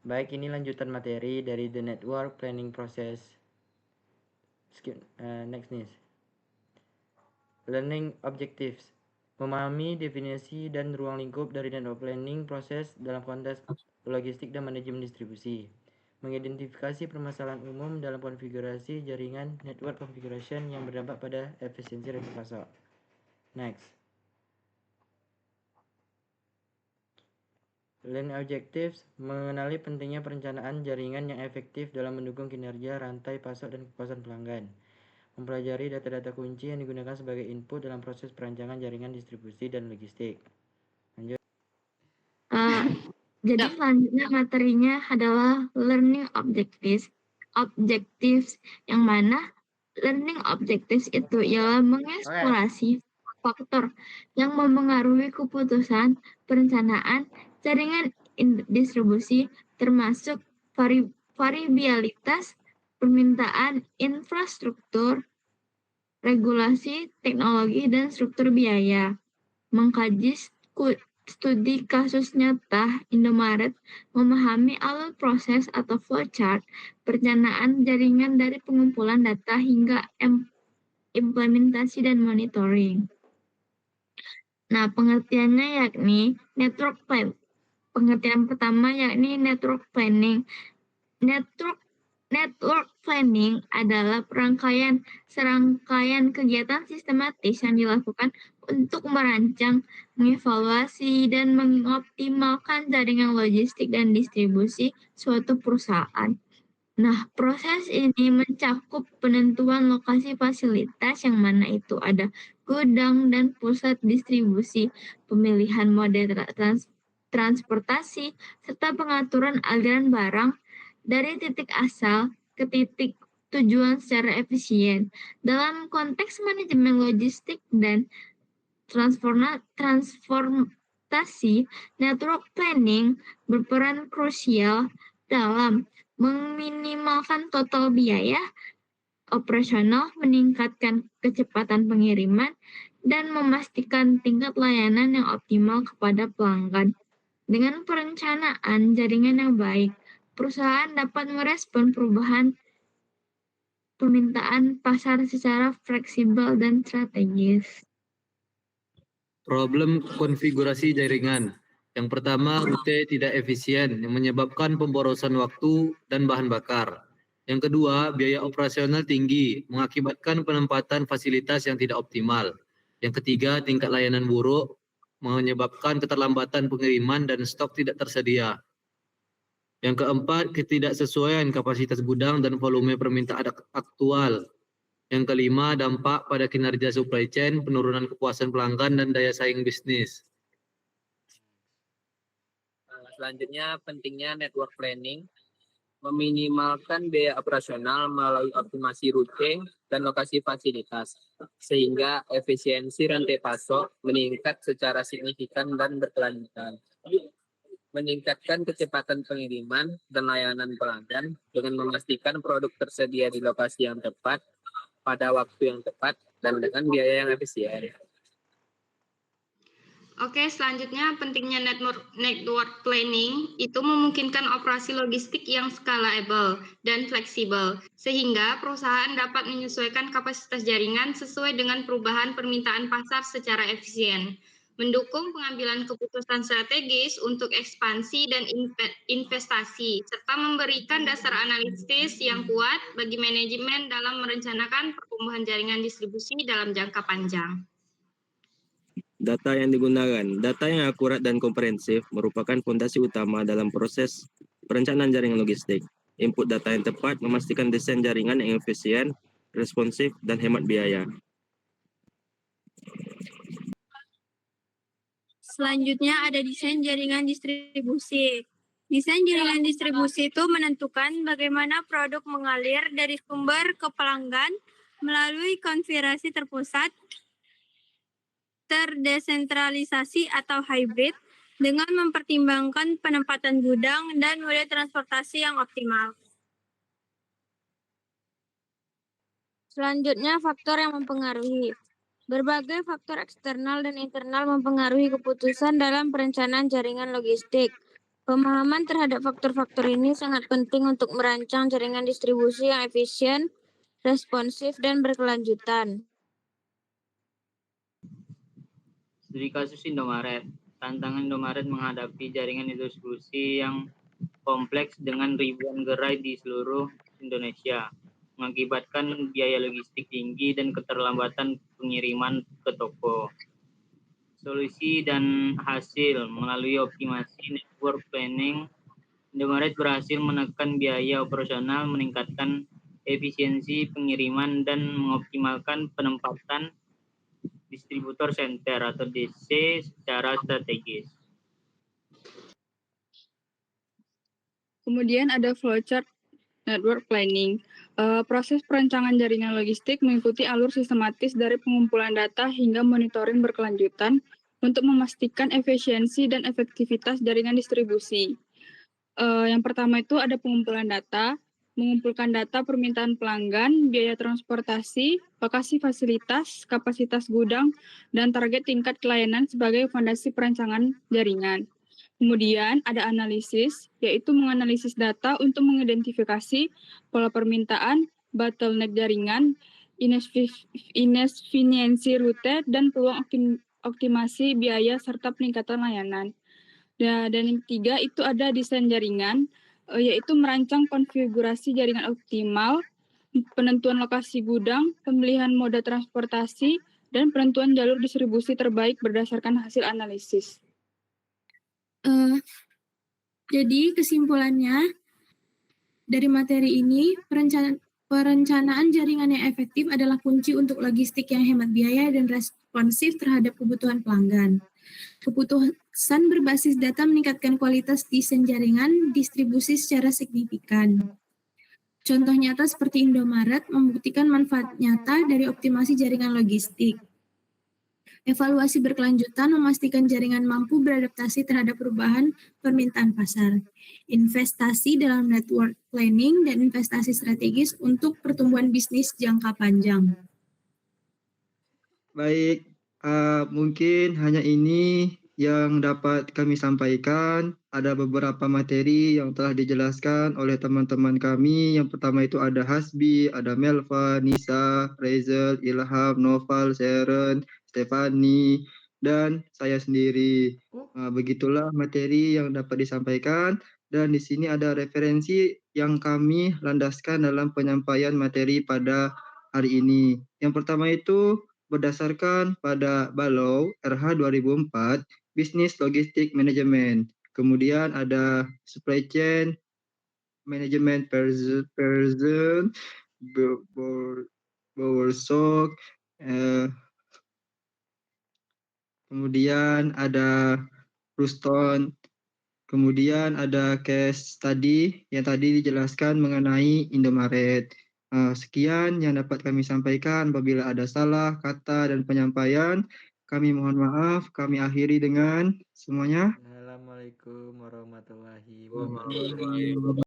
Baik, ini lanjutan materi dari The Network Planning Process. Next nih. Learning Objectives. Memahami definisi dan ruang lingkup dari network planning proses dalam konteks logistik dan manajemen distribusi. Mengidentifikasi permasalahan umum dalam konfigurasi jaringan network configuration yang berdampak pada efisiensi rate pasok. Next. Learn Objectives mengenali pentingnya perencanaan jaringan yang efektif dalam mendukung kinerja rantai pasok dan kepuasan pelanggan. Mempelajari data-data kunci yang digunakan sebagai input dalam proses perancangan jaringan distribusi dan logistik. Lanjut. Jadi selanjutnya materinya adalah learning objectives. Objectives yang mana learning objectives itu ialah mengeksplorasi faktor yang mempengaruhi keputusan perencanaan jaringan distribusi, termasuk variabilitas permintaan infrastruktur, regulasi, teknologi, dan struktur biaya. Mengkaji studi kasus nyata Indomaret, memahami alur proses atau flowchart perencanaan jaringan dari pengumpulan data hingga implementasi dan monitoring. Nah, pengertiannya yakni network plan. Pengertian pertama yakni network planning. Network planning adalah serangkaian kegiatan sistematis yang dilakukan untuk merancang, mengevaluasi, dan mengoptimalkan jaringan logistik dan distribusi suatu perusahaan. Nah, proses ini mencakup penentuan lokasi fasilitas yang mana itu ada gudang dan pusat distribusi, pemilihan mode transportasi, serta pengaturan aliran barang dari titik asal ke titik tujuan secara efisien. Dalam konteks manajemen logistik dan transportasi, network planning berperan krusial dalam meminimalkan total biaya operasional, meningkatkan kecepatan pengiriman, dan memastikan tingkat layanan yang optimal kepada pelanggan. Dengan perencanaan jaringan yang baik, perusahaan dapat merespon perubahan permintaan pasar secara fleksibel dan strategis. Problem konfigurasi jaringan. Yang pertama, rute tidak efisien yang menyebabkan pemborosan waktu dan bahan bakar. Yang kedua, biaya operasional tinggi mengakibatkan penempatan fasilitas yang tidak optimal. Yang ketiga, tingkat layanan buruk menyebabkan keterlambatan pengiriman dan stok tidak tersedia. Yang keempat, ketidaksesuaian kapasitas gudang dan volume permintaan aktual. Yang kelima, dampak pada kinerja supply chain, penurunan kepuasan pelanggan, dan daya saing bisnis. Selanjutnya, pentingnya network planning, meminimalkan biaya operasional melalui optimasi rute dan lokasi fasilitas, sehingga efisiensi rantai pasok meningkat secara signifikan dan berkelanjutan. Meningkatkan kecepatan pengiriman dan layanan pelanggan dengan memastikan produk tersedia di lokasi yang tepat, pada waktu yang tepat, dan dengan biaya yang efisien. Oke, selanjutnya pentingnya network planning itu memungkinkan operasi logistik yang scalable dan fleksibel, sehingga perusahaan dapat menyesuaikan kapasitas jaringan sesuai dengan perubahan permintaan pasar secara efisien, mendukung pengambilan keputusan strategis untuk ekspansi dan investasi, serta memberikan dasar analitis yang kuat bagi manajemen dalam merencanakan pertumbuhan jaringan distribusi dalam jangka panjang. Data yang digunakan. Data yang akurat dan komprehensif merupakan fondasi utama dalam proses perencanaan jaringan logistik. Input data yang tepat memastikan desain jaringan yang efisien, responsif, dan hemat biaya. Selanjutnya ada desain jaringan distribusi. Desain jaringan distribusi itu menentukan bagaimana produk mengalir dari sumber ke pelanggan melalui konfigurasi terpusat, terdesentralisasi atau hybrid, dengan mempertimbangkan penempatan gudang dan mode transportasi yang optimal. Selanjutnya, faktor yang mempengaruhi. Berbagai faktor eksternal dan internal mempengaruhi keputusan dalam perencanaan jaringan logistik. Pemahaman terhadap faktor-faktor ini sangat penting untuk merancang jaringan distribusi yang efisien, responsif, dan berkelanjutan. Studi kasus Indomaret. Tantangan Indomaret menghadapi jaringan distribusi yang kompleks dengan ribuan gerai di seluruh Indonesia, mengakibatkan biaya logistik tinggi dan keterlambatan pengiriman ke toko. Solusi dan hasil melalui optimasi network planning, Indomaret berhasil menekan biaya operasional, meningkatkan efisiensi pengiriman, dan mengoptimalkan penempatan distributor center atau DC secara strategis. Kemudian ada flowchart network planning. Proses perancangan jaringan logistik mengikuti alur sistematis dari pengumpulan data hingga monitoring berkelanjutan untuk memastikan efisiensi dan efektivitas jaringan distribusi. Yang pertama itu ada pengumpulan data, mengumpulkan data permintaan pelanggan, biaya transportasi, lokasi fasilitas, kapasitas gudang, dan target tingkat pelayanan sebagai fondasi perancangan jaringan. Kemudian ada analisis, yaitu menganalisis data untuk mengidentifikasi pola permintaan, bottleneck jaringan, inefisiensi rute, dan peluang optimasi biaya serta peningkatan layanan. Dan yang ketiga itu ada desain jaringan, yaitu merancang konfigurasi jaringan optimal, penentuan lokasi gudang, pemilihan moda transportasi, dan penentuan jalur distribusi terbaik berdasarkan hasil analisis. Jadi kesimpulannya dari materi ini, perencanaan jaringan yang efektif adalah kunci untuk logistik yang hemat biaya dan responsif terhadap kebutuhan pelanggan. Keputusan berbasis data meningkatkan kualitas desain jaringan distribusi secara signifikan. Contoh nyata seperti Indomaret membuktikan manfaat nyata dari optimasi jaringan logistik. Evaluasi berkelanjutan memastikan jaringan mampu beradaptasi terhadap perubahan permintaan pasar. Investasi dalam network planning dan investasi strategis untuk pertumbuhan bisnis jangka panjang. Baik, mungkin hanya ini yang dapat kami sampaikan. Ada beberapa materi yang telah dijelaskan oleh teman-teman kami. Yang pertama itu ada Hasbi, ada Melva, Nisa, Rezel, Ilham, Noval, Sharon, Stefani, dan saya sendiri. Begitulah materi yang dapat disampaikan. Dan di sini ada referensi yang kami landaskan dalam penyampaian materi pada hari ini. Yang pertama itu berdasarkan pada Balow RH 2004, Business Logistic Management. Kemudian ada Supply Chain Management Person, Bowersock, kemudian ada Ruston, kemudian ada case study yang tadi dijelaskan mengenai Indomaret. Sekian yang dapat kami sampaikan. Apabila ada salah kata dan penyampaian, kami mohon maaf. Kami akhiri dengan semuanya. Assalamualaikum warahmatullahi wabarakatuh.